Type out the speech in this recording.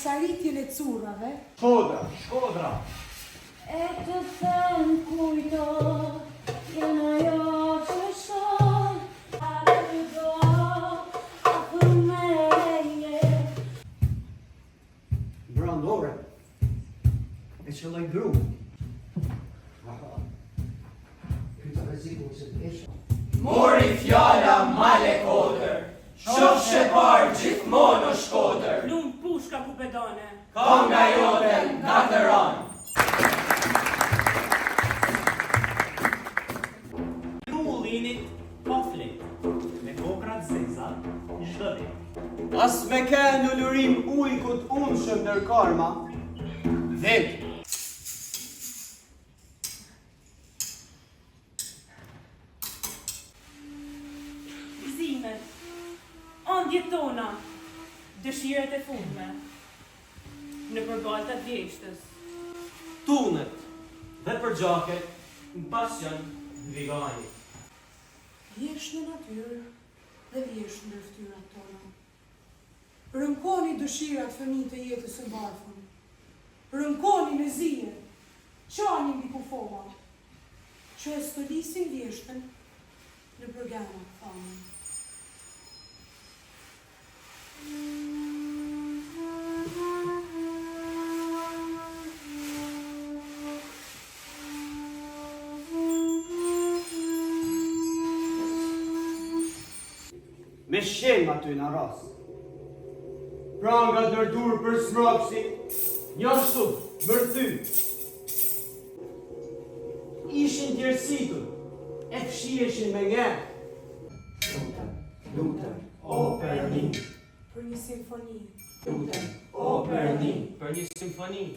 saritjen e currave. Shkodra. E të thënë kujto, jena jo që shon, a të do, a për meje. Brandore. E që loj gru. Këta rezikull se të esha. Mori fjalla male kodër, shof shepar gjithmonë o shkodër. Lum pushka ku pedone. Ka nga jote nga të ranë. Linit poflit, me kokrat zeza, çdo vit. As me ke në lërim ujkut unshëm nër karma, dhek. Gëzimet, andjet tona, dëshiret e fundme, në përbaltat vjeshtës. Tunet dhe përgjaket në pasion në vigani. Vjesht në natyrë dhe vjesht në ftyrat tona. Rënkoni dëshirat fëmijë të jetës së barfën. Rënkoni në zije, qani mbi kufova, që e stolisin vjeshtën në përgana famën. Me shem aty në ras. Prangat nërdur për smropsi, njështu, mërthy. Ishin tjersitur, e fshieshin me nge. Lutem, o Perni. Për një simfoni. Lutem, o Perni. Për një simfoni.